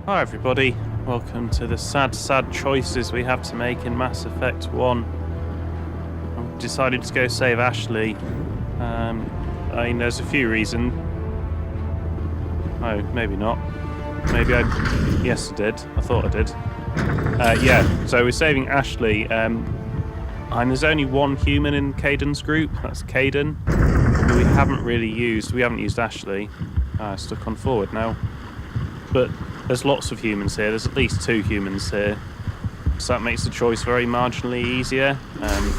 Hi everybody, welcome to the sad choices we have to make in Mass Effect 1. I've decided to go save Ashley. There's a few reasons. Oh, maybe not. Yes I did. I thought I did. So we're saving Ashley. And there's only one human in Kaidan's group, that's Kaidan. Who we haven't used Ashley. Stuck on forward now. But there's lots of humans here. There's at least 2 humans here. So that makes the choice very marginally easier. And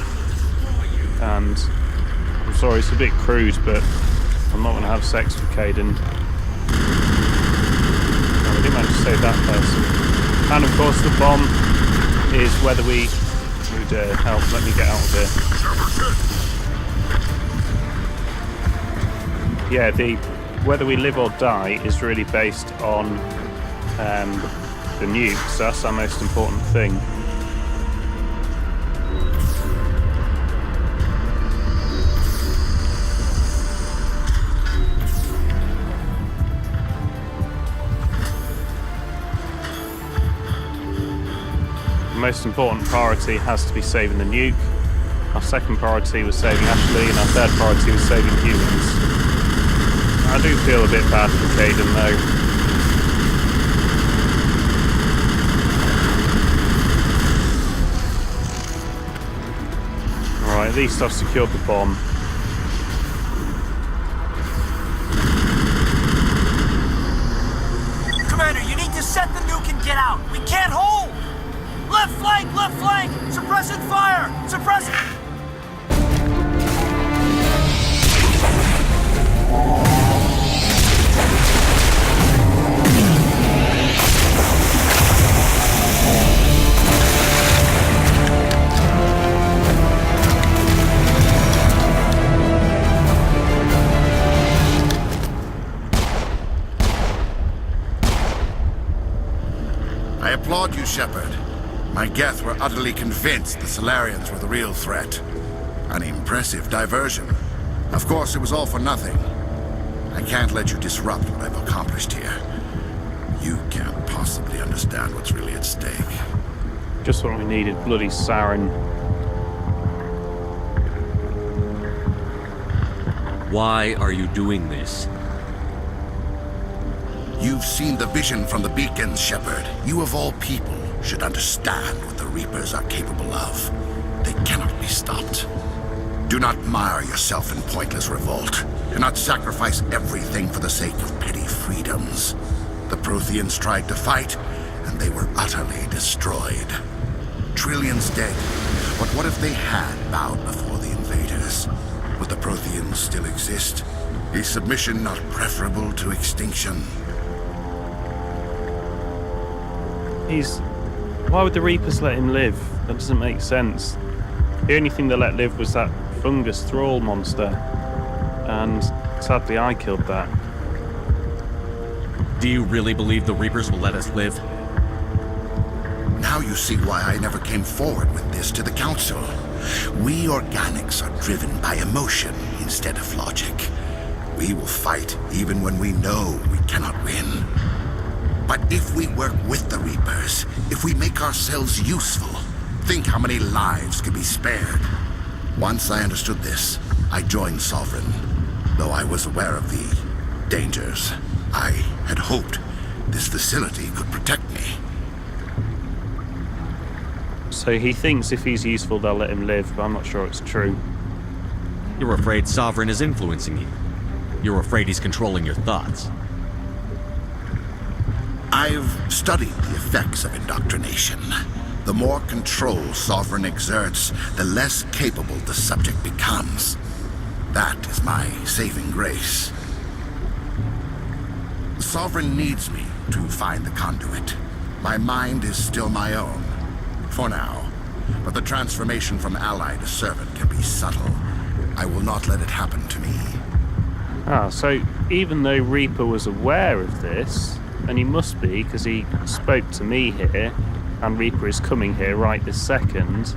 I'm sorry, it's a bit crude, but I'm not going to have sex with Kaidan. No, we didn't manage to save that person. And of course the bomb is whether we would help let me get out of here. Yeah, whether we live or die is really based on the nukes. That's our most important thing. The most important priority has to be saving the nuke. Our second priority was saving Ashley, and our third priority was saving humans. I do feel a bit bad for Kaidan though. Alright, at least I've secured the bomb. Commander, you need to set the nuke and get out. We can't hold! Left flank! Suppressing fire! Suppressing... I applaud you, Shepard. My Geth were utterly convinced the Salarians were the real threat. An impressive diversion. Of course, it was all for nothing. I can't let you disrupt what I've accomplished here. You can't possibly understand what's really at stake. Just what we needed, bloody Saren. Why are you doing this? You've seen the vision from the beacons, Shepard. You of all people should understand what the Reapers are capable of. They cannot be stopped. Do not mire yourself in pointless revolt. Do not sacrifice everything for the sake of petty freedoms. The Protheans tried to fight, and they were utterly destroyed. Trillions dead, but what if they had bowed before the invaders? Would the Protheans still exist? Is submission not preferable to extinction? Why would the Reapers let him live? That doesn't make sense. The only thing they let live was that fungus thrall monster. And sadly I killed that. Do you really believe the Reapers will let us live? Now you see why I never came forward with this to the Council. We organics are driven by emotion instead of logic. We will fight even when we know we cannot win. But if we work with the Reapers, if we make ourselves useful, think how many lives could be spared. Once I understood this, I joined Sovereign. Though I was aware of the dangers, I had hoped this facility could protect me. So he thinks if he's useful they'll let him live, but I'm not sure it's true. You're afraid Sovereign is influencing you. You're afraid he's controlling your thoughts. I've studied the effects of indoctrination. The more control Sovereign exerts, the less capable the subject becomes. That is my saving grace. Sovereign needs me to find the conduit. My mind is still my own, for now. But the transformation from ally to servant can be subtle. I will not let it happen to me. So even though Reaper was aware of this, and he must be, because he spoke to me here, and Reaper is coming here right this second,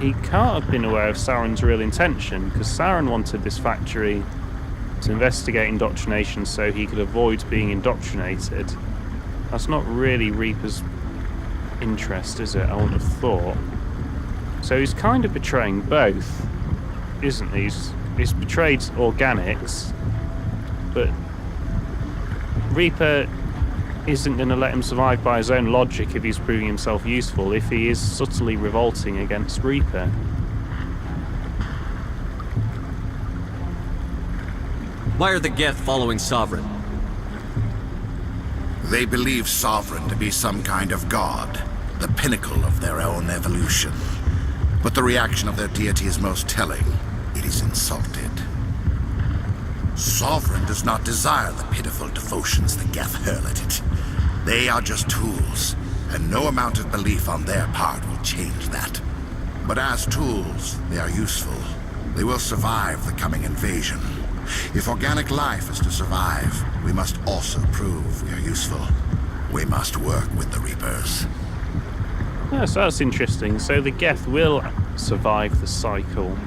he can't have been aware of Saren's real intention, because Saren wanted this factory to investigate indoctrination so he could avoid being indoctrinated. That's not really Reaper's interest, is it? I wouldn't have thought. So he's kind of betraying both, isn't he? He's betrayed organics, but Reaper isn't going to let him survive by his own logic if he's proving himself useful, if he is subtly revolting against Reaper. Why are the Geth following Sovereign? They believe Sovereign to be some kind of god, the pinnacle of their own evolution. But the reaction of their deity is most telling. It is insulted. Sovereign does not desire the pitiful devotions the Geth hurl at it. They are just tools, and no amount of belief on their part will change that. But as tools, they are useful. They will survive the coming invasion. If organic life is to survive, we must also prove we are useful. We must work with the Reapers. Yeah, so that's interesting. So the Geth will survive the cycle.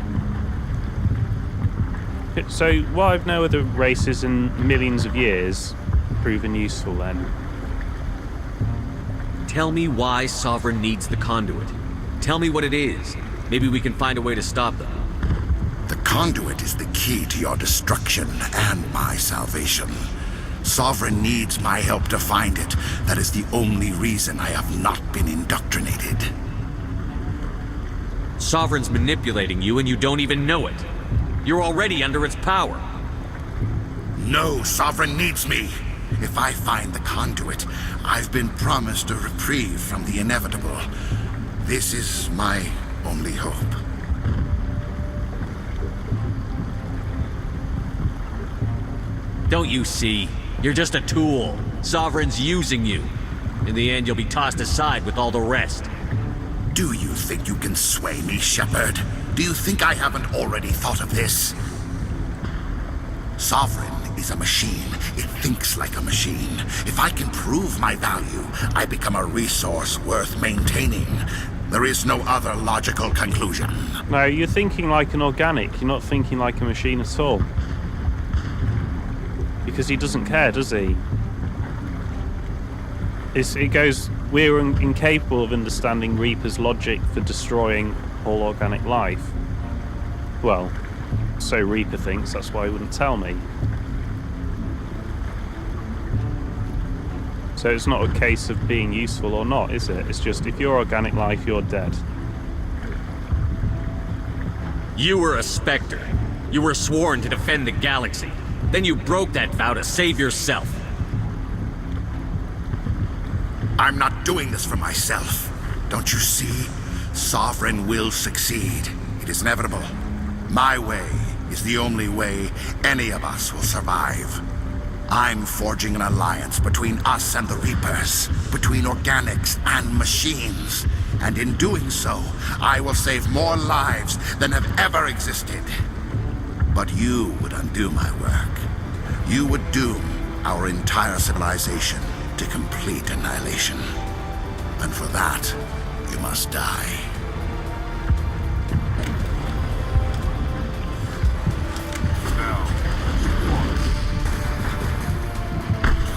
So why have no other races in millions of years proven useful then? Tell me why Sovereign needs the conduit. Tell me what it is. Maybe we can find a way to stop them. The conduit is the key to your destruction and my salvation. Sovereign needs my help to find it. That is the only reason I have not been indoctrinated. Sovereign's manipulating you and you don't even know it. You're already under its power. No, Sovereign needs me. If I find the conduit, I've been promised a reprieve from the inevitable. This is my only hope. Don't you see? You're just a tool. Sovereign's using you. In the end, you'll be tossed aside with all the rest. Do you think you can sway me, Shepard? Do you think I haven't already thought of this? Sovereign is a machine. It thinks like a machine. If I can prove my value, I become a resource worth maintaining. There is no other logical conclusion. No, you're thinking like an organic. You're not thinking like a machine at all. Because he doesn't care, does he? It goes, we're incapable of understanding Reaper's logic for destroying all organic life. Well, so Reaper thinks, that's why he wouldn't tell me. So it's not a case of being useful or not, is it? It's just, if you're organic life, you're dead. You were a Spectre. You were sworn to defend the galaxy. Then you broke that vow to save yourself. I'm not doing this for myself. Don't you see? Sovereign will succeed. It is inevitable. My way is the only way any of us will survive. I'm forging an alliance between us and the Reapers, between organics and machines. And in doing so, I will save more lives than have ever existed. But you would undo my work. You would doom our entire civilization to complete annihilation. And for that, you must die.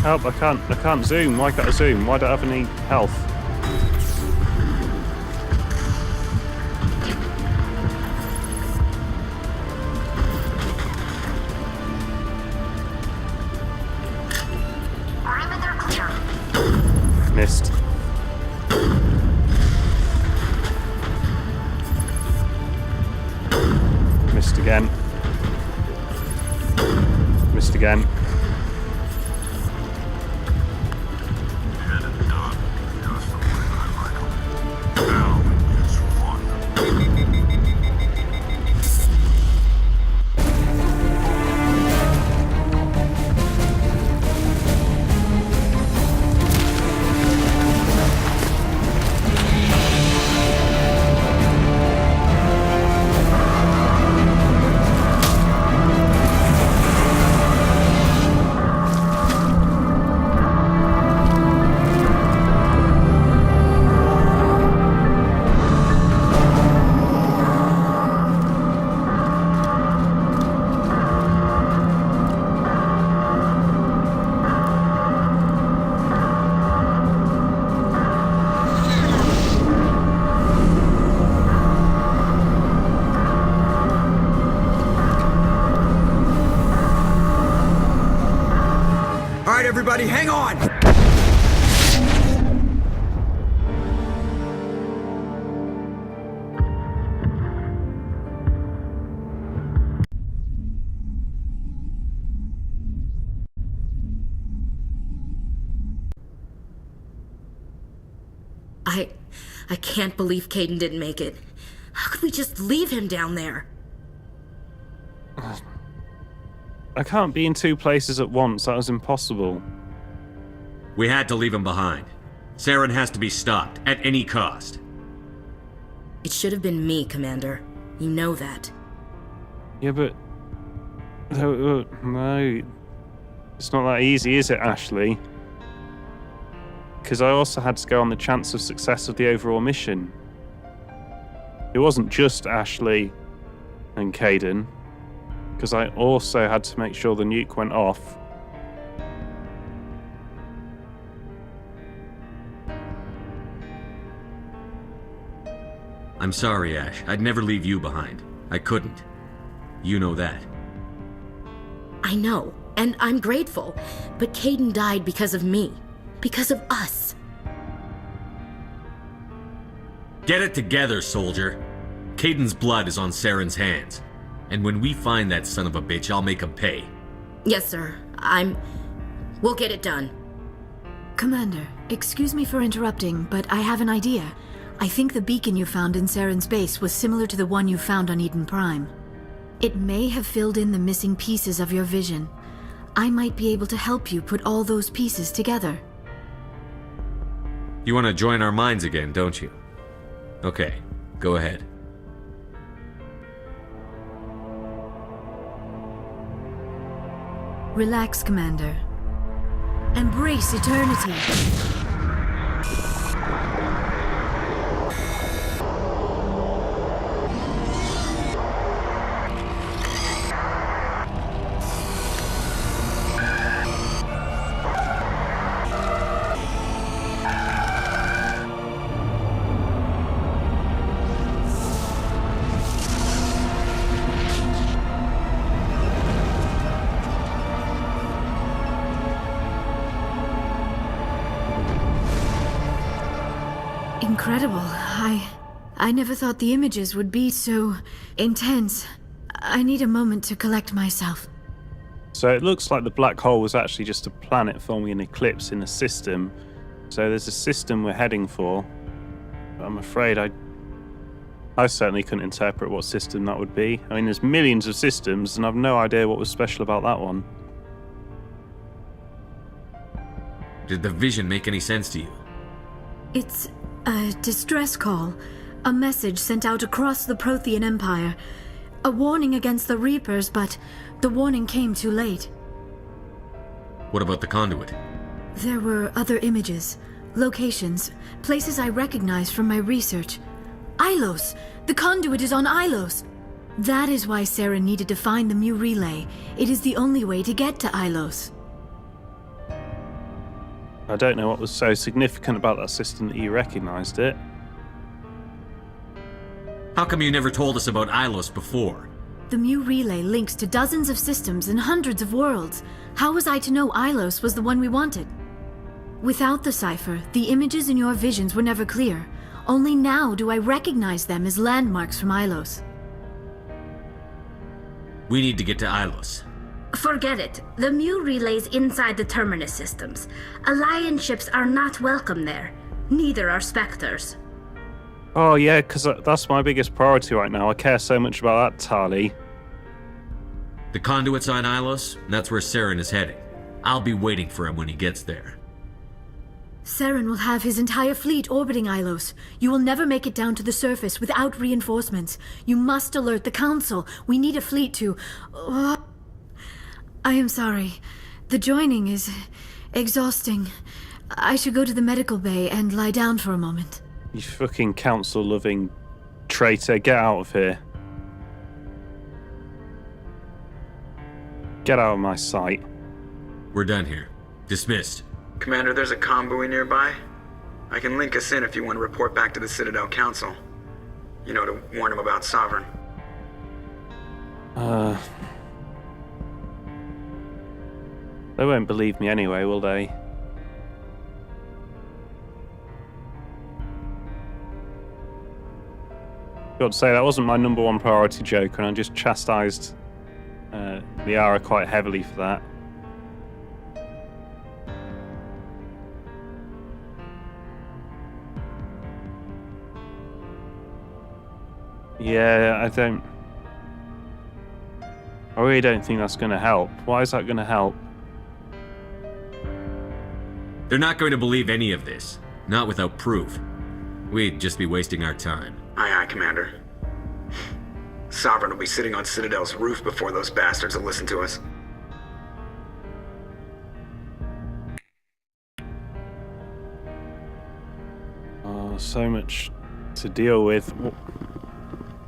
Help, I can't zoom. Why can't I zoom? Why don't I have any health? Missed. Missed again. Missed again. everybody, hang on! I can't believe Kaidan didn't make it. How could we just leave him down there? I can't be in two places at once. That was impossible. We had to leave him behind. Saren has to be stopped, at any cost. It should have been me, Commander. You know that. Yeah, but... No. It's not that easy, is it, Ashley? Because I also had to go on the chance of success of the overall mission. It wasn't just Ashley and Kaidan, because I also had to make sure the nuke went off. I'm sorry, Ash. I'd never leave you behind. I couldn't. You know that. I know, and I'm grateful. But Kaidan died because of me. Because of us. Get it together, soldier. Kaidan's blood is on Saren's hands. And when we find that son of a bitch, I'll make him pay. Yes, sir. We'll get it done. Commander, excuse me for interrupting, but I have an idea. I think the beacon you found in Saren's base was similar to the one you found on Eden Prime. It may have filled in the missing pieces of your vision. I might be able to help you put all those pieces together. You want to join our minds again, don't you? Okay, go ahead. Relax, Commander. Embrace eternity. Incredible. I never thought the images would be so intense. I need a moment to collect myself. So it looks like the black hole was actually just a planet forming an eclipse in a system. So there's a system we're heading for. But I'm afraid I certainly couldn't interpret what system that would be. I mean, there's millions of systems, and I've no idea what was special about that one. Did the vision make any sense to you? It's a distress call. A message sent out across the Prothean Empire. A warning against the Reapers, but the warning came too late. What about the conduit? There were other images, locations, places I recognized from my research. Ilos! The conduit is on Ilos! That is why Saren needed to find the Mu relay. It is the only way to get to Ilos. I don't know what was so significant about that system that you recognized it. How come you never told us about Ilos before? The Mu relay links to dozens of systems and hundreds of worlds. How was I to know Ilos was the one we wanted? Without the cipher, the images in your visions were never clear. Only now do I recognize them as landmarks from Ilos. We need to get to Ilos. Forget it. The Mu relay's inside the Terminus systems. Alliance ships are not welcome there. Neither are Spectres. Oh yeah, because that's my biggest priority right now. I care so much about that, Tali. The conduit's on Ilos, and that's where Saren is heading. I'll be waiting for him when he gets there. Saren will have his entire fleet orbiting Ilos. You will never make it down to the surface without reinforcements. You must alert the Council. We need a fleet to... I am sorry. The joining is exhausting. I should go to the medical bay and lie down for a moment. You fucking council-loving traitor. Get out of here. Get out of my sight. We're done here. Dismissed. Commander, there's a comm buoy nearby. I can link us in if you want to report back to the Citadel Council. You know, to warn them about Sovereign. They won't believe me anyway, will they? Got to say, that wasn't my number one priority joke, and I just chastised Liara quite heavily for that. Yeah, I really don't think that's going to help. Why is that going to help? They're not going to believe any of this. Not without proof. We'd just be wasting our time. Aye, aye, Commander. Sovereign will be sitting on Citadel's roof before those bastards will listen to us. Oh, so much to deal with.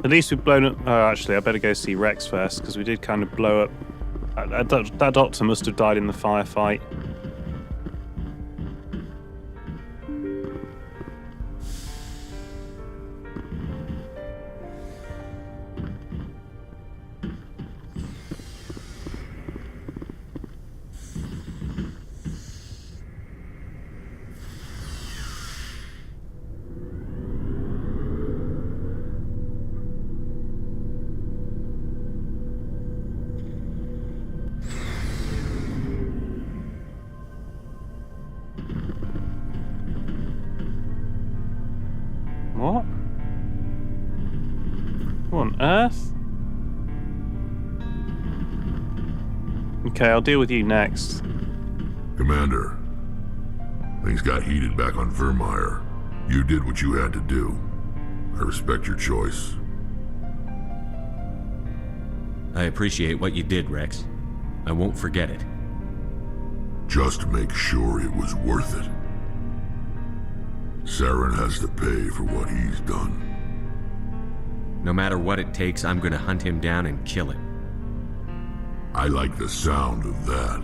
At least we've blown up... Oh, actually, I better go see Rex first, because we did kind of blow up... That doctor must have died in the firefight. What? What on earth? Okay, I'll deal with you next. Commander, things got heated back on Vermeer. You did what you had to do. I respect your choice. I appreciate what you did, Rex. I won't forget it. Just make sure it was worth it. Saren has to pay for what he's done. No matter what it takes, I'm gonna hunt him down and kill him. I like the sound of that.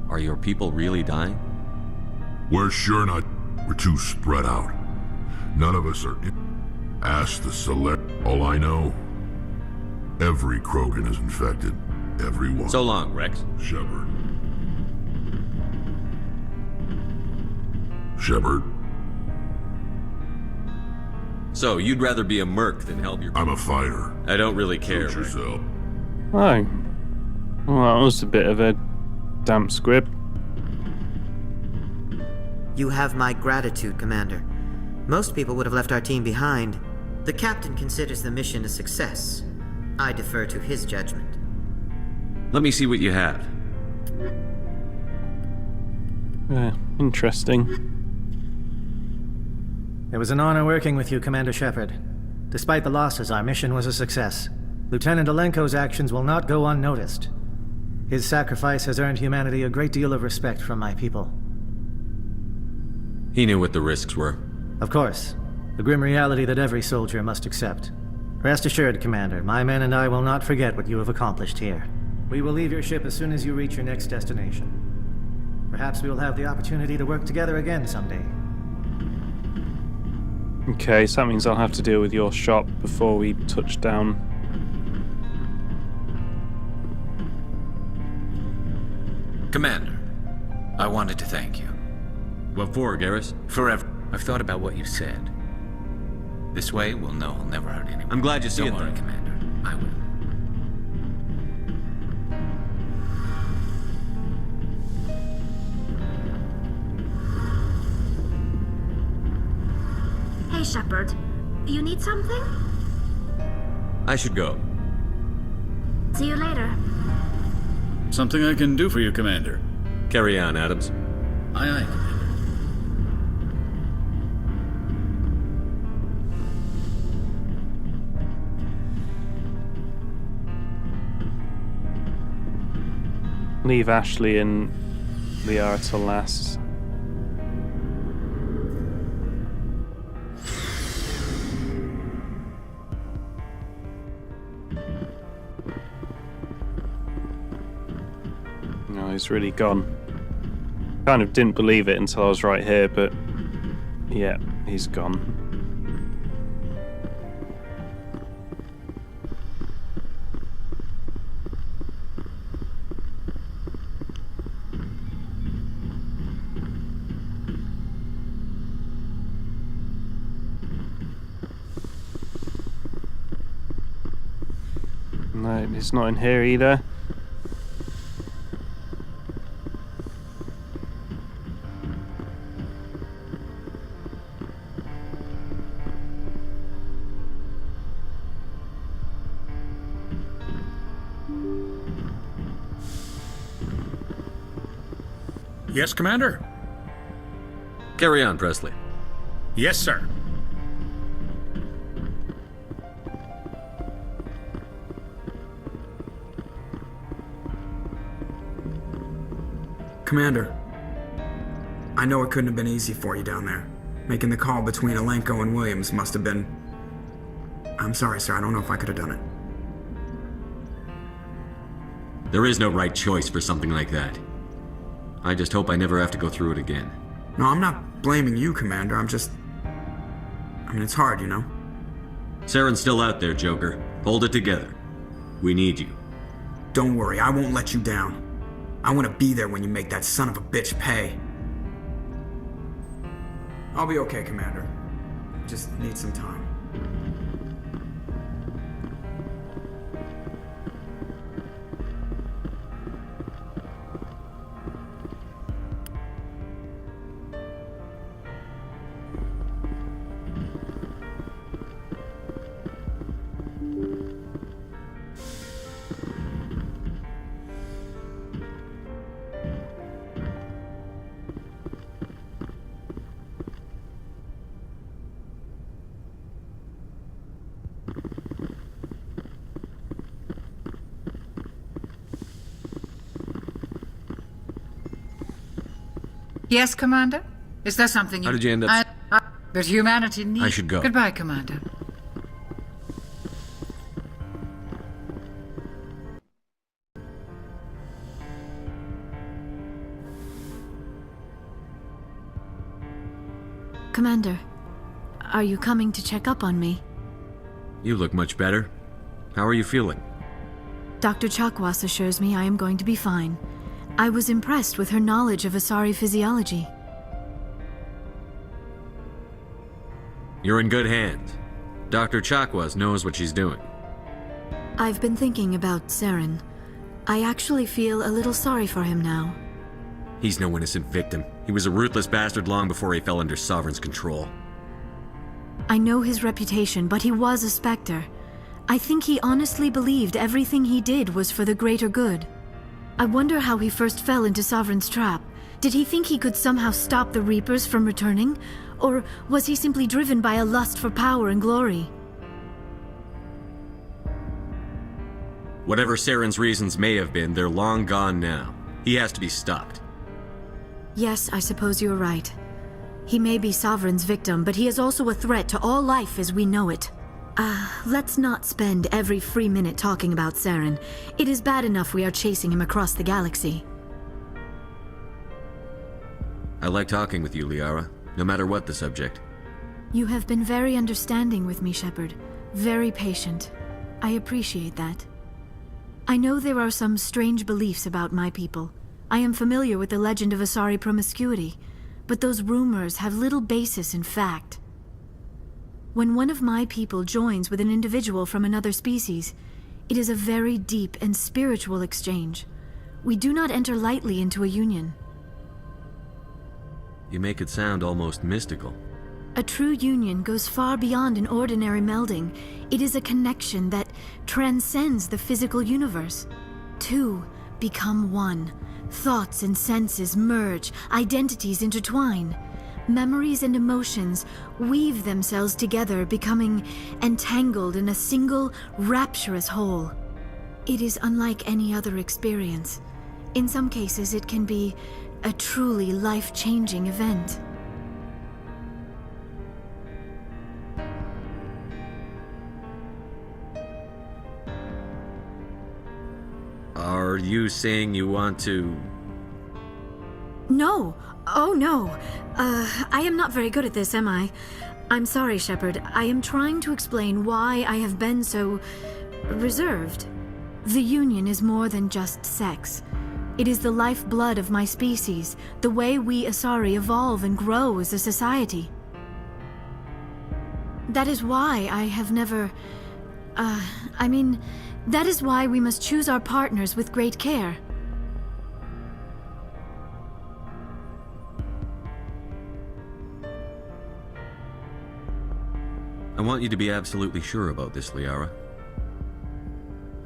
Are your people really dying? We're sure not. We're too spread out. None of us are Ask the select. All I know, every Krogan is infected. Everyone. So long, Rex. Shepard. Shepard, So, you'd rather be a merc than help your... I'm a fighter. I don't really care, Suit Rex. yourself. Oh. Well, that was a bit of a damp squib. You have my gratitude, Commander. Most people would have left our team behind. The captain considers the mission a success. I defer to his judgment. Let me see what you have. Interesting. It was an honor working with you, Commander Shepard. Despite the losses, our mission was a success. Lieutenant Alenko's actions will not go unnoticed. His sacrifice has earned humanity a great deal of respect from my people. He knew what the risks were. Of course. The grim reality that every soldier must accept. Rest assured, Commander, my men and I will not forget what you have accomplished here. We will leave your ship as soon as you reach your next destination. Perhaps we will have the opportunity to work together again someday. Okay, so that means I'll have to deal with your shop before we touch down. Commander, I wanted to thank you. What for, Garrus? Forever. I've thought about what you said. This way, we'll know he'll never hurt anyone. I'm glad you see Don't it, worry, then. Commander. I will. Hey, Shepard. You need something? I should go. See you later. Something I can do for you, Commander. Carry on, Adams. Aye, aye, Commander. Leave Ashley and Liara to last. No, he's really gone. Kind of didn't believe it until I was right here, but yeah, he's gone. It's not in here either. Yes, Commander? Carry on, Presley. Yes, sir. Commander, I know it couldn't have been easy for you down there. Making the call between Alenko and Williams must have been... I'm sorry, sir. I don't know if I could have done it. There is no right choice for something like that. I just hope I never have to go through it again. No, I'm not blaming you, Commander. I mean, it's hard, you know? Saren's still out there, Joker. Hold it together. We need you. Don't worry, I won't let you down. I want to be there when you make that son of a bitch pay. I'll be okay, Commander. Just need some time. Yes, Commander? Is there something you... How did you end up... that humanity needs... I should go. Goodbye, Commander. Commander, are you coming to check up on me? You look much better. How are you feeling? Dr. Chakwas assures me I am going to be fine. I was impressed with her knowledge of Asari physiology. You're in good hands. Dr. Chakwas knows what she's doing. I've been thinking about Saren. I actually feel a little sorry for him now. He's no innocent victim. He was a ruthless bastard long before he fell under Sovereign's control. I know his reputation, but he was a Spectre. I think he honestly believed everything he did was for the greater good. I wonder how he first fell into Sovereign's trap. Did he think he could somehow stop the Reapers from returning? Or was he simply driven by a lust for power and glory? Whatever Saren's reasons may have been, they're long gone now. He has to be stopped. Yes, I suppose you're right. He may be Sovereign's victim, but he is also a threat to all life as we know it. Let's not spend every free minute talking about Saren. It is bad enough we are chasing him across the galaxy. I like talking with you, Liara, no matter what the subject. You have been very understanding with me, Shepard. Very patient. I appreciate that. I know there are some strange beliefs about my people. I am familiar with the legend of Asari promiscuity, but those rumors have little basis in fact. When one of my people joins with an individual from another species, it is a very deep and spiritual exchange. We do not enter lightly into a union. You make it sound almost mystical. A true union goes far beyond an ordinary melding. It is a connection that transcends the physical universe. Two become one. Thoughts and senses merge, identities intertwine. Memories and emotions weave themselves together, becoming entangled in a single, rapturous whole. It is unlike any other experience. In some cases, it can be a truly life-changing event. Are you saying you want to... No. Oh, no. I am not very good at this, am I? I'm sorry, Shepard. I am trying to explain why I have been so... reserved. The Union is more than just sex. It is the lifeblood of my species, the way we Asari evolve and grow as a society. That is why I have never... That is why we must choose our partners with great care. I want you to be absolutely sure about this, Liara.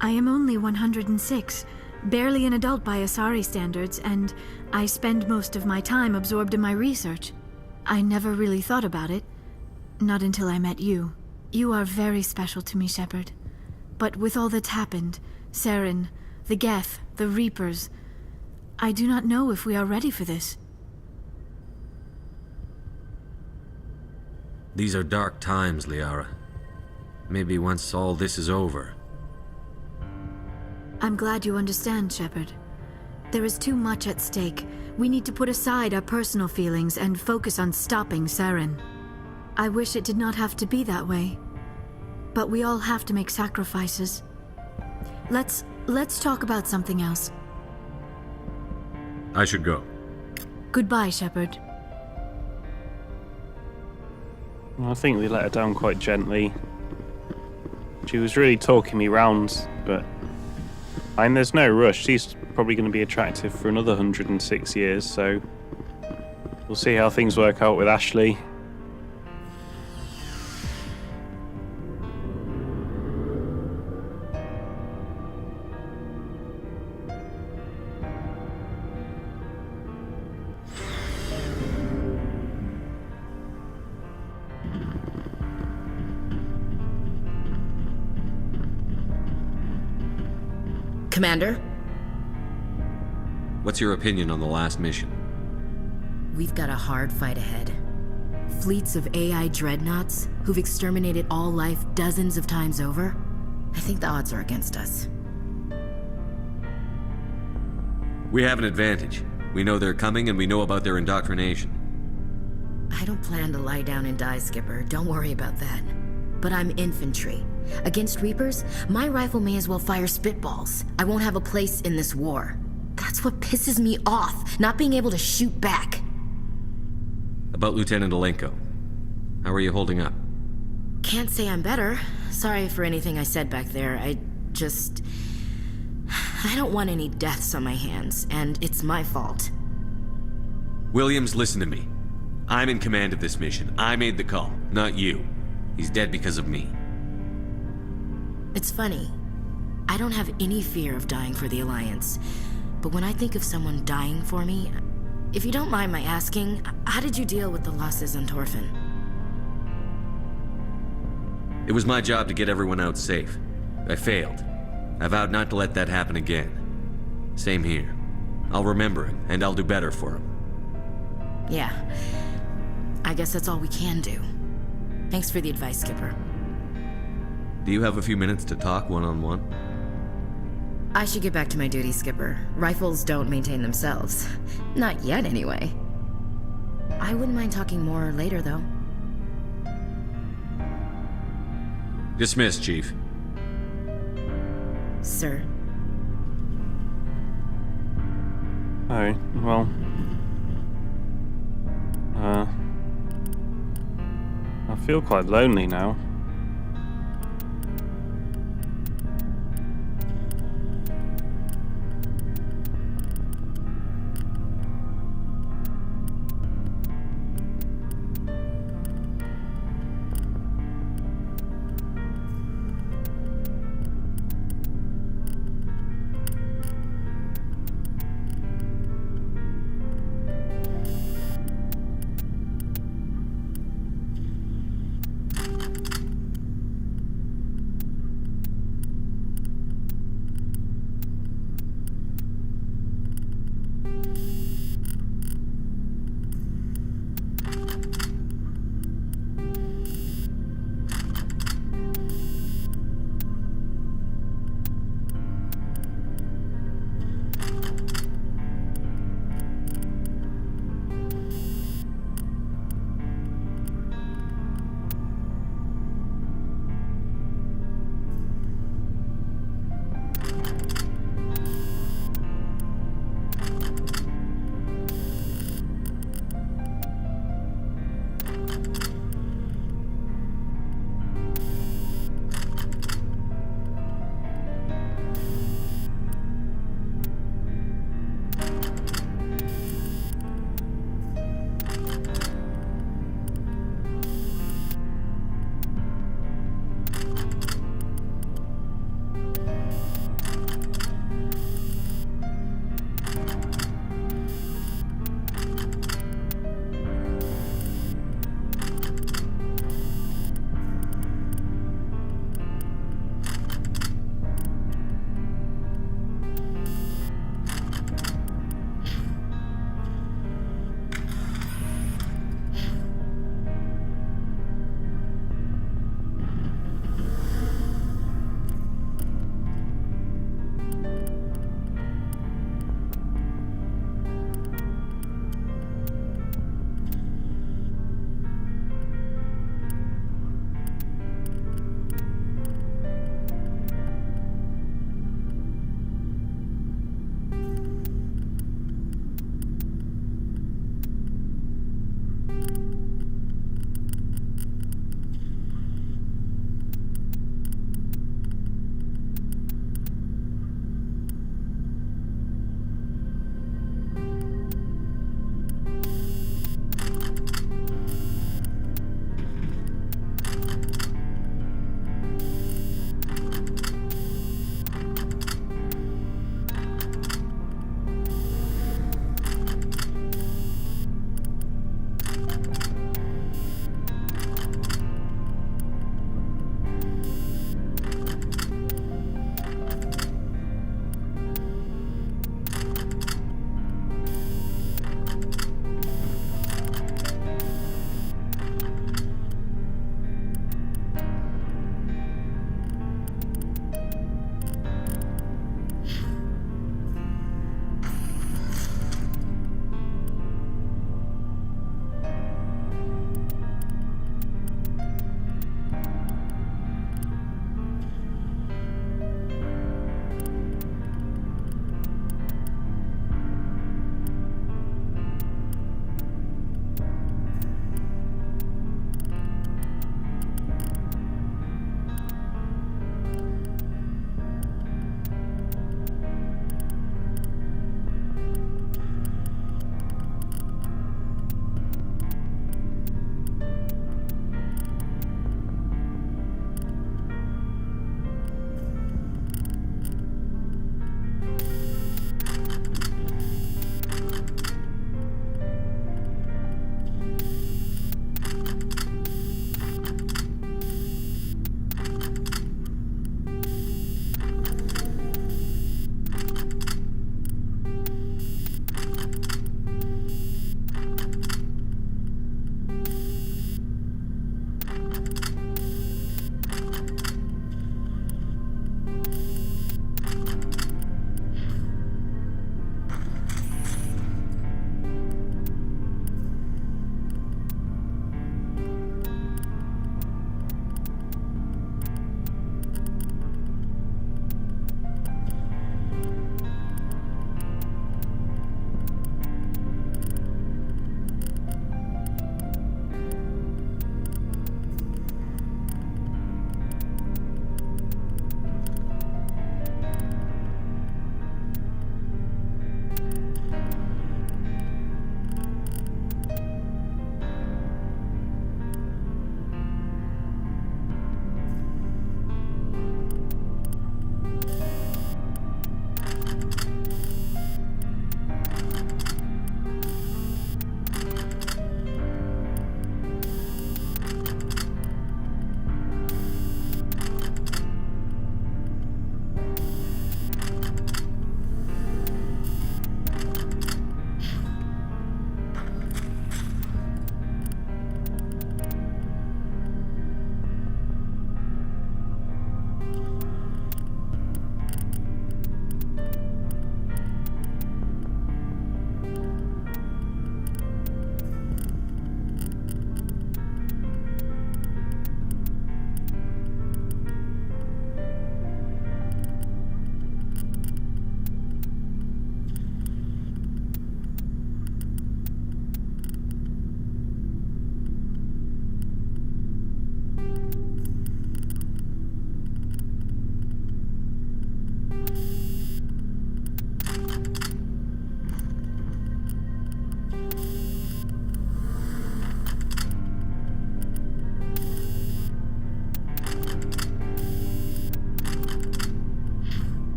I am only 106, barely an adult by Asari standards, and I spend most of my time absorbed in my research. I never really thought about it. Not until I met you. You are very special to me, Shepard. But with all that's happened, Saren, the Geth, the Reapers, I do not know if we are ready for this. These are dark times, Liara. Maybe once all this is over. I'm glad you understand, Shepard. There is too much at stake. We need to put aside our personal feelings and focus on stopping Saren. I wish it did not have to be that way. But we all have to make sacrifices. Let's talk about something else. I should go. Goodbye, Shepard. I think we let her down quite gently. She was really talking me round, but there's no rush. She's probably going to be attractive for another 106 years, so we'll see how things work out with Ashley. Commander? What's your opinion on the last mission? We've got a hard fight ahead. Fleets of AI dreadnoughts who've exterminated all life dozens of times over. I think the odds are against us. We have an advantage. We know they're coming and we know about their indoctrination. I don't plan to lie down and die, Skipper. Don't worry about that. But I'm infantry. Against Reapers, my rifle may as well fire spitballs. I won't have a place in this war. That's what pisses me off, not being able to shoot back. About Lieutenant Alenko. How are you holding up? Can't say I'm better. Sorry for anything I said back there. I don't want any deaths on my hands, and it's my fault. Williams, listen to me. I'm in command of this mission. I made the call, not you. He's dead because of me. It's funny. I don't have any fear of dying for the Alliance. But when I think of someone dying for me, if you don't mind my asking, how did you deal with the losses on Torfin? It was my job to get everyone out safe. I failed. I vowed not to let that happen again. Same here. I'll remember him, and I'll do better for him. Yeah. I guess that's all we can do. Thanks for the advice, Skipper. Do you have a few minutes to talk one-on-one? I should get back to my duty, Skipper. Rifles don't maintain themselves. Not yet, anyway. I wouldn't mind talking more later, though. Dismissed, Chief. Sir. Oh, well... I feel quite lonely now.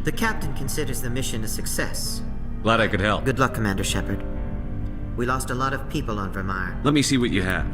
The captain considers the mission a success. Glad I could help. Good luck, Commander Shepard. We lost a lot of people on Vermeer. Let me see what you have.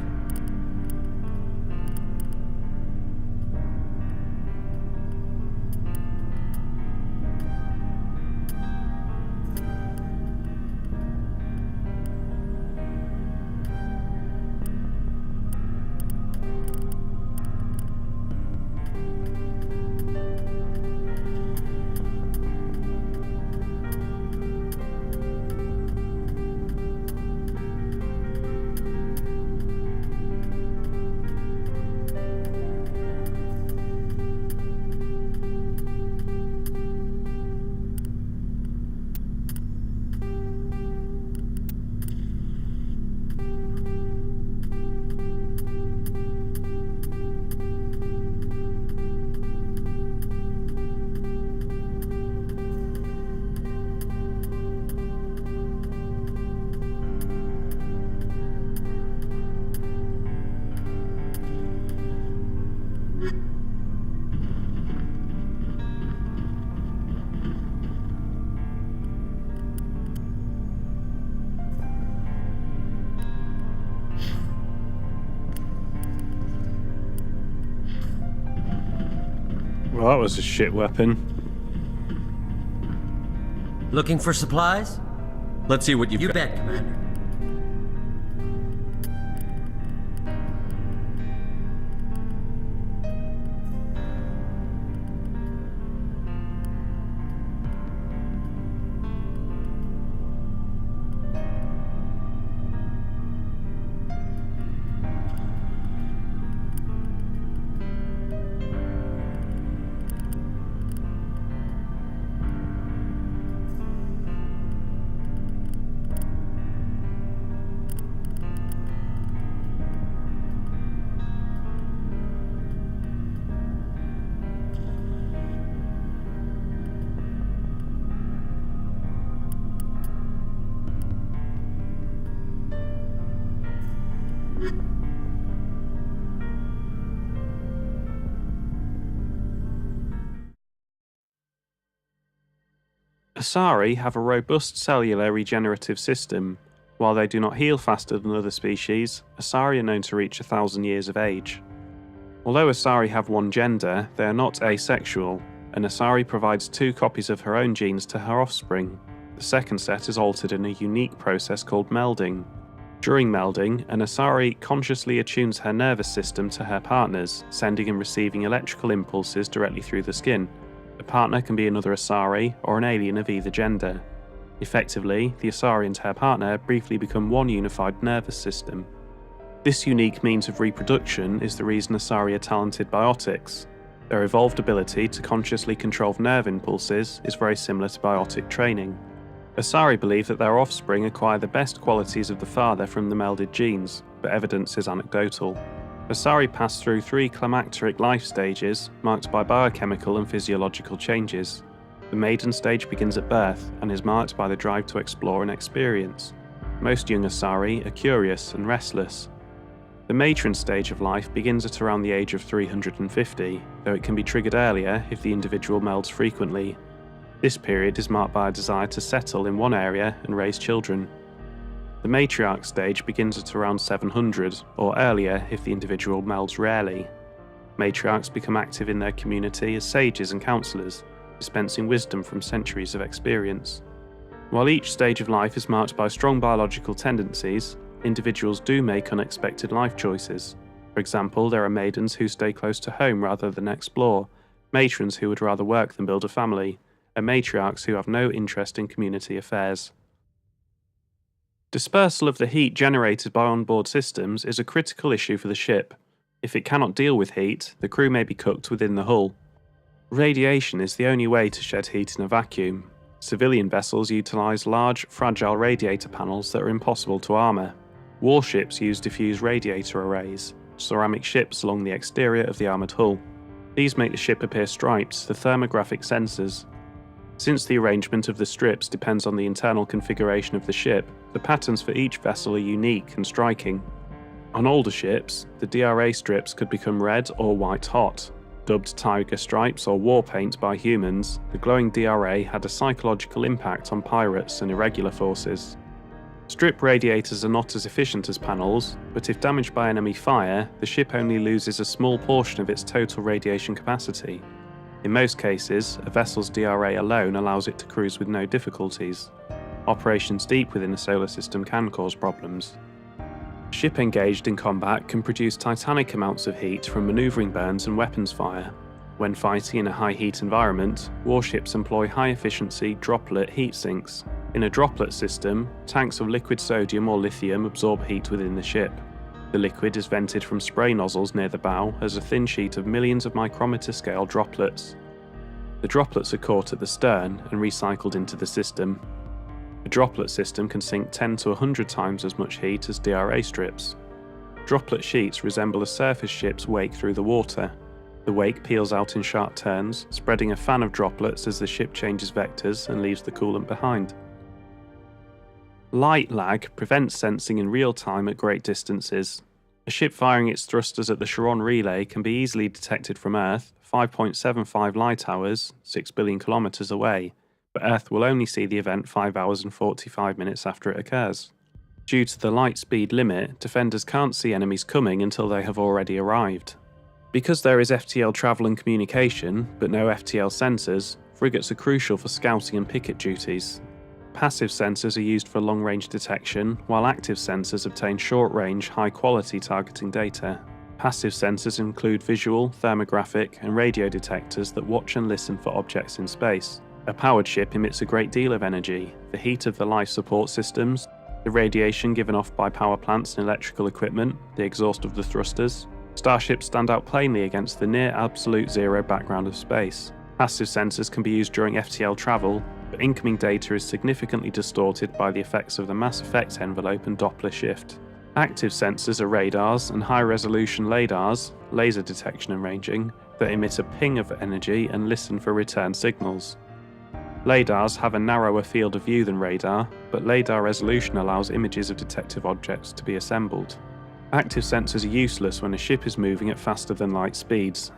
Well, that was a shit weapon. Looking for supplies? Let's see what you've You got. bet, Commander. Asari have a robust cellular regenerative system. While they do not heal faster than other species, Asari are known to reach 1,000 years of age. Although Asari have one gender, they are not asexual, and Asari provides 2 copies of her own genes to her offspring. The second set is altered in a unique process called melding. During melding, an Asari consciously attunes her nervous system to her partner's, sending and receiving electrical impulses directly through the skin. The partner can be another Asari or an alien of either gender. Effectively, the Asari and her partner briefly become one unified nervous system. This unique means of reproduction is the reason Asari are talented biotics. Their evolved ability to consciously control nerve impulses is very similar to biotic training. Asari believe that their offspring acquire the best qualities of the father from the melded genes, but evidence is anecdotal. Asari pass through 3 climacteric life stages, marked by biochemical and physiological changes. The maiden stage begins at birth and is marked by the drive to explore and experience. Most young Asari are curious and restless. The matron stage of life begins at around the age of 350, though it can be triggered earlier if the individual melds frequently. This period is marked by a desire to settle in one area and raise children. The matriarch stage begins at around 700, or earlier if the individual melds rarely. Matriarchs become active in their community as sages and counsellors, dispensing wisdom from centuries of experience. While each stage of life is marked by strong biological tendencies, individuals do make unexpected life choices. For example, there are maidens who stay close to home rather than explore, matrons who would rather work than build a family, and matriarchs who have no interest in community affairs. Dispersal of the heat generated by onboard systems is a critical issue for the ship. If it cannot deal with heat, the crew may be cooked within the hull. Radiation is the only way to shed heat in a vacuum. Civilian vessels utilise large, fragile radiator panels that are impossible to armour. Warships use diffuse radiator arrays, ceramic ships along the exterior of the armoured hull. These make the ship appear striped to thermographic sensors. Since the arrangement of the strips depends on the internal configuration of the ship, the patterns for each vessel are unique and striking. On older ships, the DRA strips could become red or white hot. Dubbed tiger stripes or war paint by humans, the glowing DRA had a psychological impact on pirates and irregular forces. Strip radiators are not as efficient as panels, but if damaged by enemy fire, the ship only loses a small portion of its total radiation capacity. In most cases, a vessel's DRA alone allows it to cruise with no difficulties. Operations deep within the solar system can cause problems. A ship engaged in combat can produce titanic amounts of heat from maneuvering burns and weapons fire. When fighting in a high heat environment, warships employ high-efficiency droplet heat sinks. In a droplet system, tanks of liquid sodium or lithium absorb heat within the ship. The liquid is vented from spray nozzles near the bow as a thin sheet of millions of micrometer-scale droplets. The droplets are caught at the stern and recycled into the system. A droplet system can sink 10 to 100 times as much heat as DRA strips. Droplet sheets resemble a surface ship's wake through the water. The wake peels out in sharp turns, spreading a fan of droplets as the ship changes vectors and leaves the coolant behind. Light lag prevents sensing in real time at great distances. A ship firing its thrusters at the Charon relay can be easily detected from Earth, 5.75 light hours, 6 billion kilometers away, but Earth will only see the event 5 hours and 45 minutes after it occurs. Due to the light speed limit, defenders can't see enemies coming until they have already arrived. Because there is FTL travel and communication, but no FTL sensors, frigates are crucial for scouting and picket duties. Passive sensors are used for long-range detection, while active sensors obtain short-range, high-quality targeting data. Passive sensors include visual, thermographic, and radio detectors that watch and listen for objects in space. A powered ship emits a great deal of energy: the heat of the life support systems, the radiation given off by power plants and electrical equipment, the exhaust of the thrusters. Starships stand out plainly against the near absolute zero background of space. Passive sensors can be used during FTL travel, but incoming data is significantly distorted by the effects of the mass effect envelope and Doppler shift. Active sensors are radars and high-resolution LiDARs, laser detection and ranging, that emit a ping of energy and listen for return signals. LiDARs have a narrower field of view than radar, but LiDAR resolution allows images of detective objects to be assembled. Active sensors are useless when a ship is moving at faster than light speeds,